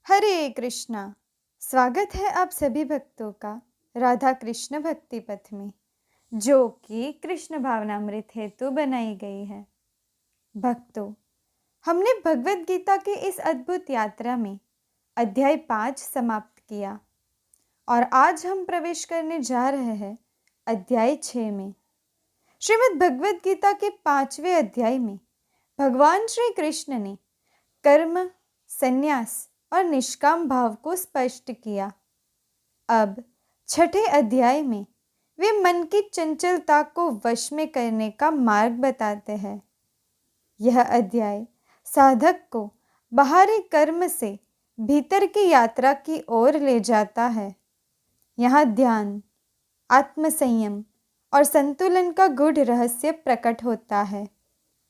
हरे कृष्णा। स्वागत है आप सभी भक्तों का राधा कृष्ण भक्ति पथ में, जो कि कृष्ण भावनामृत हेतु बनाई गई है। भक्तों, हमने भगवत गीता की इस अद्भुत यात्रा में अध्याय 5 समाप्त किया और आज हम प्रवेश करने जा रहे हैं अध्याय 6 में। श्रीमद् भगवत गीता के 5वें अध्याय में भगवान श्री कृष्ण ने कर्म, संन्यास और निष्काम भाव को स्पष्ट किया। अब 6ठे अध्याय में वे मन की चंचलता को वश में करने का मार्ग बताते हैं। यह अध्याय साधक को बाहरी कर्म से भीतर की यात्रा की ओर ले जाता है। यहाँ ध्यान, आत्मसंयम और संतुलन का गूढ़ रहस्य प्रकट होता है।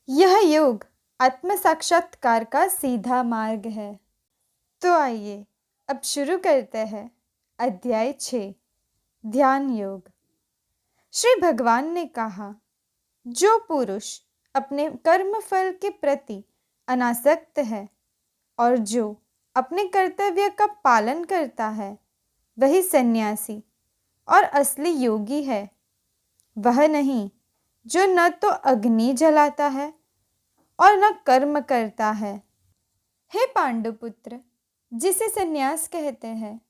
यह योग आत्म साक्षात्कार का सीधा मार्ग है। तो आइए अब शुरू करते हैं अध्याय 6, ध्यान योग। श्री भगवान ने कहा, जो पुरुष अपने कर्म फल के प्रति अनासक्त है और जो अपने कर्तव्य का पालन करता है, वही सन्यासी और असली योगी है। वह नहीं जो न तो अग्नि जलाता है और न कर्म करता है। हे पांडुपुत्र, जिसे सन्यास कहते हैं,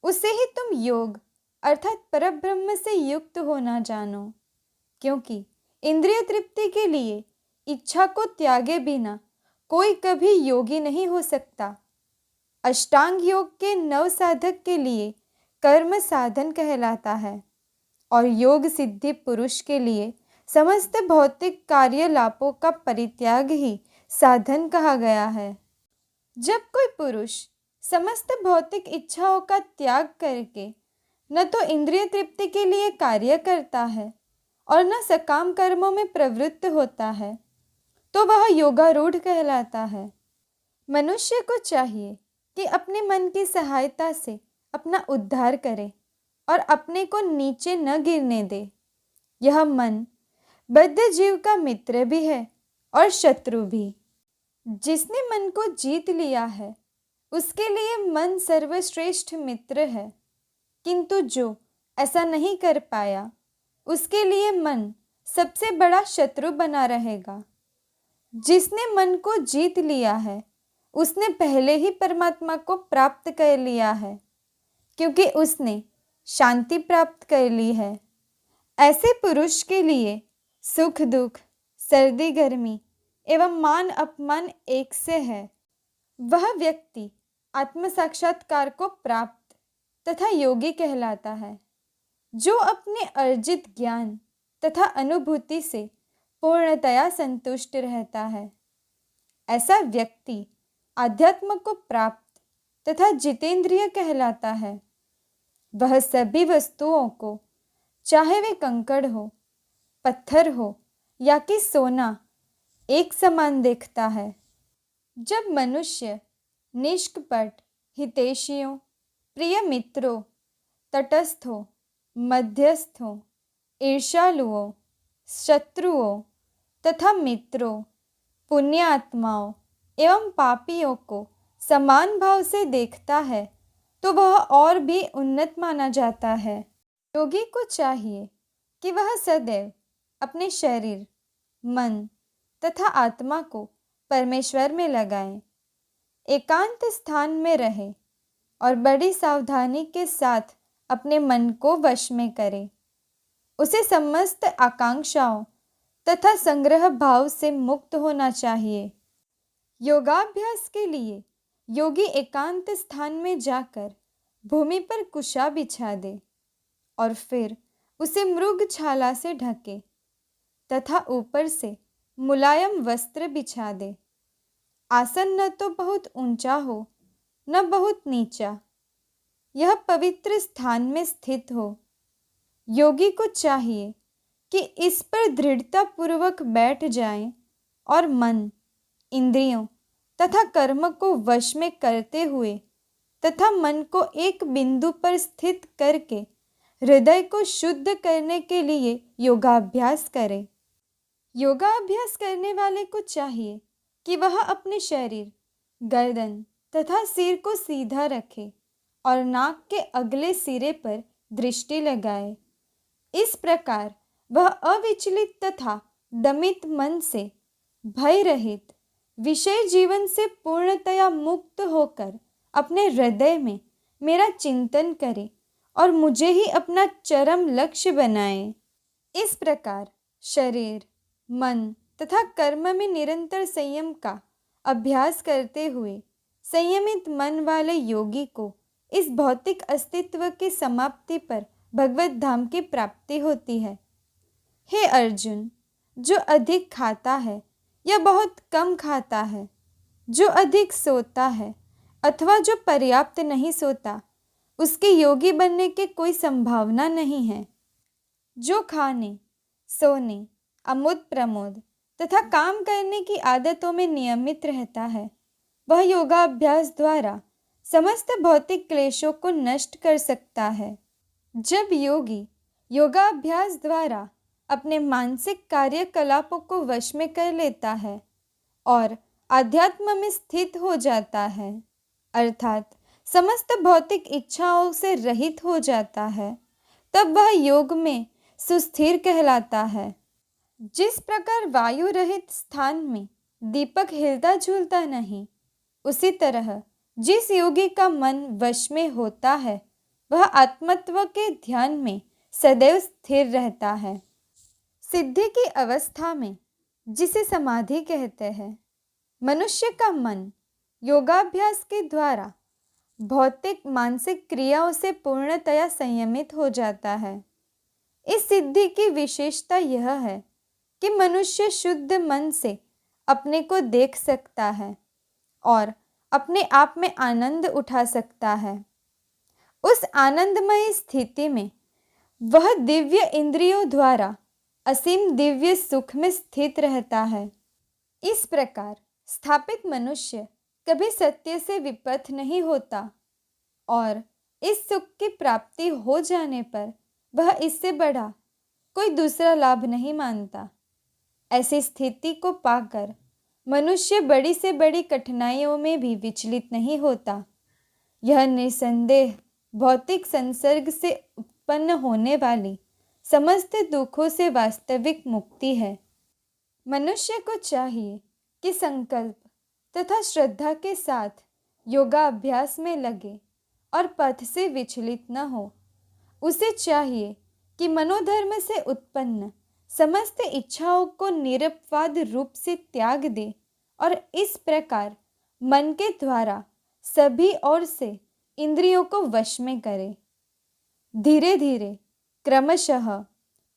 उसे ही तुम योग अर्थात परब्रह्म से युक्त होना जानो, क्योंकि इंद्रिय तृप्ति के लिए इच्छा को त्यागे बिना कोई कभी योगी नहीं हो सकता। अष्टांग योग के नव साधक के लिए कर्म साधन कहलाता है और योग सिद्धि पुरुष के लिए समस्त भौतिक कार्यलापों का परित्याग ही साधन कहा गया है। जब कोई पुरुष समस्त भौतिक इच्छाओं का त्याग करके न तो इंद्रिय तृप्ति के लिए कार्य करता है और न सकाम कर्मों में प्रवृत्त होता है, तो वह योगारूढ़ कहलाता है। मनुष्य को चाहिए कि अपने मन की सहायता से अपना उद्धार करे और अपने को नीचे न गिरने दे। यह मन बद्ध जीव का मित्र भी है और शत्रु भी। जिसने मन को जीत लिया है, उसके लिए मन सर्वश्रेष्ठ मित्र है, किंतु जो ऐसा नहीं कर पाया, उसके लिए मन सबसे बड़ा शत्रु बना रहेगा। जिसने मन को जीत लिया है, उसने पहले ही परमात्मा को प्राप्त कर लिया है, क्योंकि उसने शांति प्राप्त कर ली है। ऐसे पुरुष के लिए सुख दुख, सर्दी गर्मी एवं मान अपमान एक से है। वह व्यक्ति आत्म साक्षात्कार को प्राप्त तथा योगी कहलाता है, जो अपने अर्जित ज्ञान तथा अनुभूति से पूर्णतया संतुष्ट रहता है। ऐसा व्यक्ति आध्यात्म को प्राप्त तथा जितेंद्रिय कहलाता है। वह सभी वस्तुओं को, चाहे वे कंकड़ हो, पत्थर हो या कि सोना, एक समान देखता है। जब मनुष्य निष्कपट, हितैषियों, प्रिय मित्रों, तटस्थों, मध्यस्थों, ईर्ष्यालुओं, शत्रुओं तथा मित्रों, पुण्यात्माओं एवं पापियों को समान भाव से देखता है, तो वह और भी उन्नत माना जाता है। योगी को चाहिए कि वह सदैव अपने शरीर, मन तथा आत्मा को परमेश्वर में लगाएं, एकांत स्थान में रहे और बड़ी सावधानी के साथ अपने मन को वश में करे। उसे समस्त आकांक्षाओं तथा संग्रह भाव से मुक्त होना चाहिए। योगाभ्यास के लिए योगी एकांत स्थान में जाकर भूमि पर कुशा बिछा दे और फिर उसे मृग छाला से ढके तथा ऊपर से मुलायम वस्त्र बिछा दे। आसन न तो बहुत ऊंचा हो न बहुत नीचा, यह पवित्र स्थान में स्थित हो। योगी को चाहिए कि इस पर दृढ़ता पूर्वक बैठ जाएं और मन, इंद्रियों तथा कर्म को वश में करते हुए तथा मन को एक बिंदु पर स्थित करके हृदय को शुद्ध करने के लिए योगाभ्यास करें। योगाभ्यास करने वाले को चाहिए कि वह अपने शरीर, गर्दन तथा सिर को सीधा रखे और नाक के अगले सिरे पर दृष्टि लगाए। इस प्रकार वह अविचलित तथा दमित मन से, भय रहित, विषय जीवन से पूर्णतया मुक्त होकर अपने हृदय में मेरा चिंतन करे और मुझे ही अपना चरम लक्ष्य बनाए। इस प्रकार शरीर, मन तथा कर्म में निरंतर संयम का अभ्यास करते हुए संयमित मन वाले योगी को इस भौतिक अस्तित्व की समाप्ति पर भगवत धाम की प्राप्ति होती है। हे अर्जुन, जो अधिक खाता है या बहुत कम खाता है, जो अधिक सोता है अथवा जो पर्याप्त नहीं सोता, उसके योगी बनने की कोई संभावना नहीं है। जो खाने, सोने, आमोद प्रमोद तथा काम करने की आदतों में नियमित रहता है, वह योगाभ्यास द्वारा समस्त भौतिक क्लेशों को नष्ट कर सकता है। जब योगी योगाभ्यास द्वारा अपने मानसिक कार्यकलापों को वश में कर लेता है और आध्यात्म में स्थित हो जाता है, अर्थात समस्त भौतिक इच्छाओं से रहित हो जाता है, तब वह योग में सुस्थिर कहलाता है। जिस प्रकार वायु रहित स्थान में दीपक हिलता झूलता नहीं, उसी तरह जिस योगी का मन वश में होता है, वह आत्मत्व के ध्यान में सदैव स्थिर रहता है। सिद्धि की अवस्था में, जिसे समाधि कहते हैं, मनुष्य का मन योगाभ्यास के द्वारा भौतिक मानसिक क्रियाओं से पूर्णतया संयमित हो जाता है। इस सिद्धि की विशेषता यह है कि मनुष्य शुद्ध मन से अपने को देख सकता है और अपने आप में आनंद उठा सकता है। उस आनंदमयी स्थिति में वह दिव्य इंद्रियों द्वारा असीम दिव्य सुख में स्थित रहता है। इस प्रकार स्थापित मनुष्य कभी सत्य से विपथ नहीं होता और इस सुख की प्राप्ति हो जाने पर वह इससे बड़ा कोई दूसरा लाभ नहीं मानता। ऐसी स्थिति को पाकर मनुष्य बड़ी से बड़ी कठिनाइयों में भी विचलित नहीं होता। यह निसंदेह भौतिक संसर्ग से उत्पन्न होने वाली समस्त दुखों से वास्तविक मुक्ति है। मनुष्य को चाहिए कि संकल्प तथा श्रद्धा के साथ योगाभ्यास में लगे और पथ से विचलित न हो। उसे चाहिए कि मनोधर्म से उत्पन्न समस्त इच्छाओं को निरपवाद रूप से त्याग दे और इस प्रकार मन के द्वारा सभी ओर से इंद्रियों को वश में करे। धीरे धीरे क्रमशः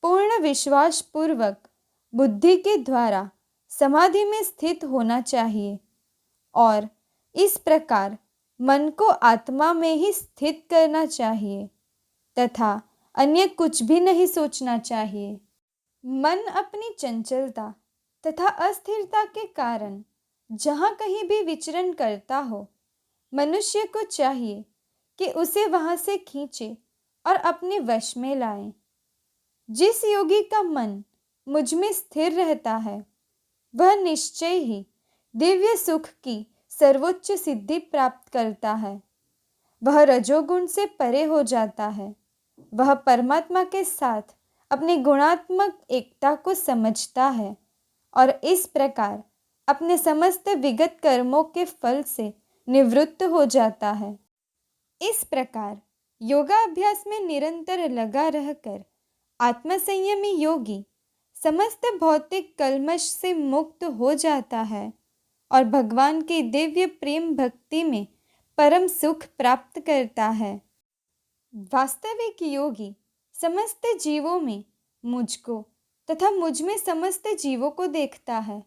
पूर्ण विश्वास पूर्वक बुद्धि के द्वारा समाधि में स्थित होना चाहिए और इस प्रकार मन को आत्मा में ही स्थित करना चाहिए तथा अन्य कुछ भी नहीं सोचना चाहिए। मन अपनी चंचलता तथा अस्थिरता के कारण जहाँ कहीं भी विचरण करता हो, मनुष्य को चाहिए कि उसे वहाँ से खींचे और अपने वश में लाए। जिस योगी का मन मुझ में स्थिर रहता है, वह निश्चय ही दिव्य सुख की सर्वोच्च सिद्धि प्राप्त करता है। वह रजोगुण से परे हो जाता है। वह परमात्मा के साथ अपनी गुणात्मक एकता को समझता है और इस प्रकार अपने समस्त विगत कर्मों के फल से निवृत्त हो जाता है। इस प्रकार योगाभ्यास में निरंतर लगा रहकर आत्मसंयमी योगी समस्त भौतिक कल्मश से मुक्त हो जाता है और भगवान की दिव्य प्रेम भक्ति में परम सुख प्राप्त करता है। वास्तविक योगी समस्त जीवों में मुझको तथा मुझ में समस्त जीवों को देखता है।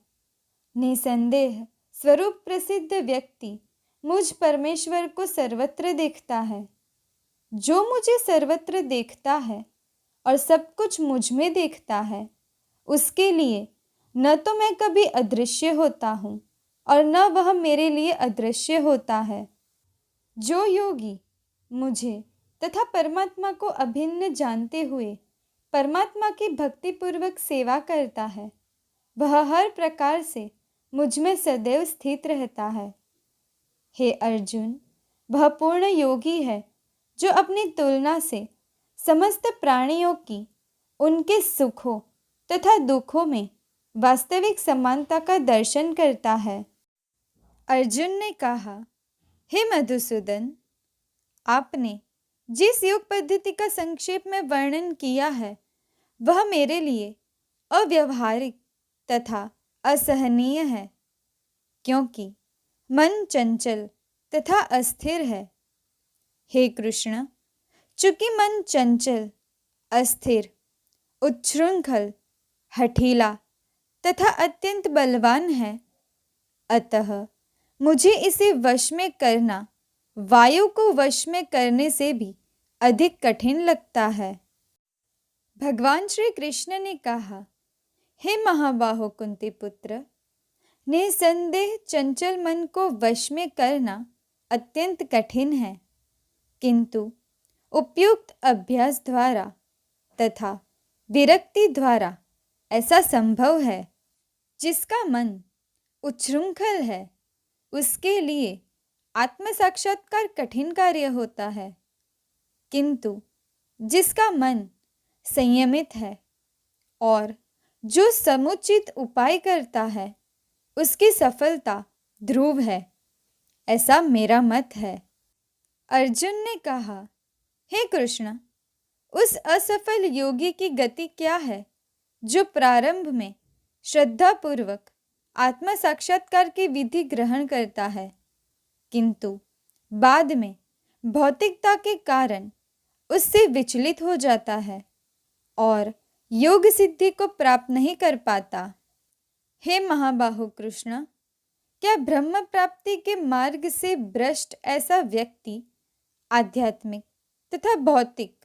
निसंदेह स्वरूप प्रसिद्ध व्यक्ति मुझ परमेश्वर को सर्वत्र देखता है। जो मुझे सर्वत्र देखता है और सब कुछ मुझ में देखता है, उसके लिए न तो मैं कभी अदृश्य होता हूँ और न वह मेरे लिए अदृश्य होता है। जो योगी मुझे तथा परमात्मा को अभिन्न जानते हुए परमात्मा की भक्तिपूर्वक सेवा करता है, वह हर प्रकार से मुझ में सदैव स्थित रहता है। हे अर्जुन, वह पूर्ण योगी है जो अपनी तुलना से समस्त प्राणियों की उनके सुखों तथा दुखों में वास्तविक समानता का दर्शन करता है। अर्जुन ने कहा, हे मधुसूदन, आपने जिस योग पद्धति का संक्षेप में वर्णन किया है वह मेरे लिए अव्यवहारिक तथा असहनीय है, क्योंकि मन चंचल तथा अस्थिर है। हे कृष्ण, चूंकि मन चंचल, अस्थिर, उच्छृंखल, हठीला तथा अत्यंत बलवान है, अतः मुझे इसे वश में करना वायु को वश में करने से भी अधिक कठिन लगता है। भगवान श्री कृष्ण ने कहा, हे महाबाहो कुंती पुत्र, निसंदेह चंचल मन को वश में करना अत्यंत कठिन है, किंतु उपयुक्त अभ्यास द्वारा तथा विरक्ति द्वारा ऐसा संभव है। जिसका मन उच्छृंखल है उसके लिए आत्म साक्षात्कार कठिन कार्य होता है, किंतु जिसका मन संयमित है और जो समुचित उपाय करता है उसकी सफलता ध्रुव है, ऐसा मेरा मत है। अर्जुन ने कहा, हे कृष्ण, उस असफल योगी की गति क्या है जो प्रारंभ में श्रद्धापूर्वक आत्म साक्षात्कार की विधि ग्रहण करता है, किंतु बाद में भौतिकता के कारण उससे विचलित हो जाता है और योग सिद्धि को प्राप्त नहीं कर पाता। हे महाबाहु कृष्ण, क्या ब्रह्म प्राप्ति के मार्ग से भ्रष्ट ऐसा व्यक्ति आध्यात्मिक तथा भौतिक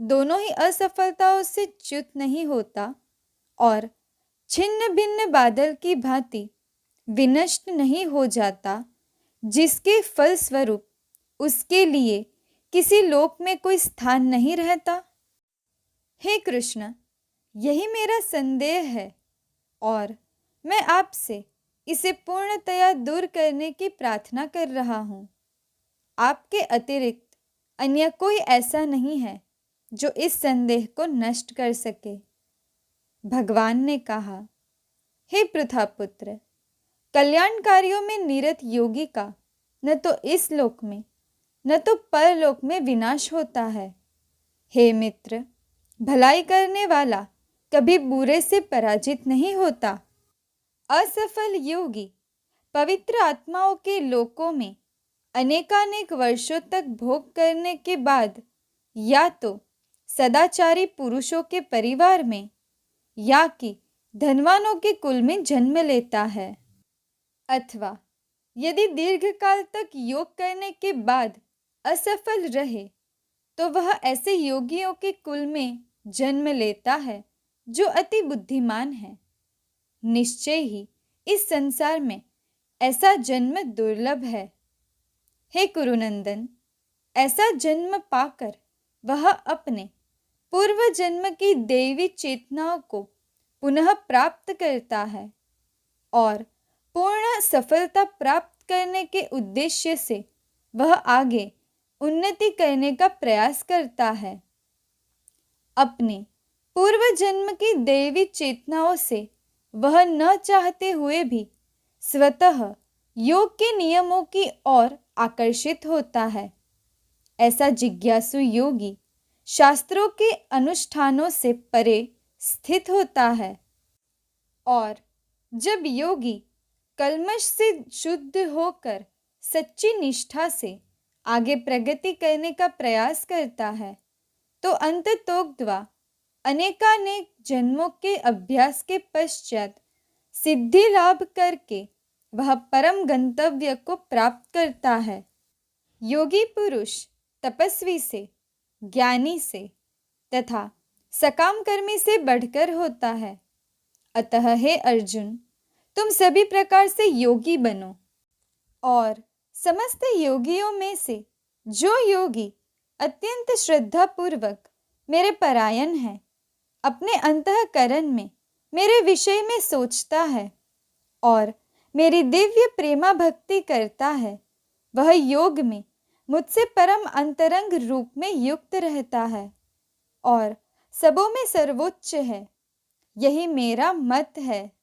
दोनों ही असफलताओं से च्युत नहीं होता और छिन्न भिन्न बादल की भांति विनष्ट नहीं हो जाता, जिसके फलस्वरूप उसके लिए किसी लोक में कोई स्थान नहीं रहता? हे कृष्ण, यही मेरा संदेह है और मैं आपसे इसे पूर्णतया दूर करने की प्रार्थना कर रहा हूँ। आपके अतिरिक्त अन्य कोई ऐसा नहीं है जो इस संदेह को नष्ट कर सके। भगवान ने कहा, हे पृथापुत्र, कल्याण कार्यों में निरत योगी का न तो इस लोक में न तो परलोक में विनाश होता है। हे मित्र, भलाई करने वाला कभी बुरे से पराजित नहीं होता। असफल योगी पवित्र आत्माओं के लोकों में अनेकानेक वर्षों तक भोग करने के बाद या तो सदाचारी पुरुषों के परिवार में या कि धनवानों के कुल में जन्म लेता है, अथवा यदि दीर्घकाल तक योग करने के बाद असफल रहे तो वह ऐसे योगियों के कुल में जन्म लेता है जो अति बुद्धिमान है। निश्चय ही इस संसार में ऐसा जन्म दुर्लभ है। हे कुरुनंदन, ऐसा जन्म पाकर वह अपने पूर्व जन्म की दैवी चेतनाओं को पुनः प्राप्त करता है और पूर्ण सफलता प्राप्त करने के उद्देश्य से वह आगे उन्नति करने का प्रयास करता है। अपने पूर्व जन्म की दैवी चेतनाओं से वह न चाहते हुए भी स्वतः योग के नियमों की ओर आकर्षित होता है। ऐसा जिज्ञासु योगी शास्त्रों के अनुष्ठानों से परे स्थित होता है और जब योगी कल्मश से शुद्ध होकर सच्ची निष्ठा से आगे प्रगति करने का प्रयास करता है तो अंततोगत्वा अनेकानेक जन्मों के अभ्यास के पश्चात सिद्धि लाभ करके वह परम गंतव्य को प्राप्त करता है। योगी पुरुष तपस्वी से, ज्ञानी से तथा सकाम कर्मी से बढ़कर होता है। अतः हे अर्जुन, तुम सभी प्रकार से योगी बनो और समस्त योगियों में से जो योगी अत्यंत श्रद्धापूर्वक मेरे परायण है, अपने अंतःकरण में मेरे विषय में सोचता है और मेरी दिव्य प्रेमा भक्ति करता है, वह योग में मुझसे परम अंतरंग रूप में युक्त रहता है और सबों में सर्वोच्च है। यही मेरा मत है।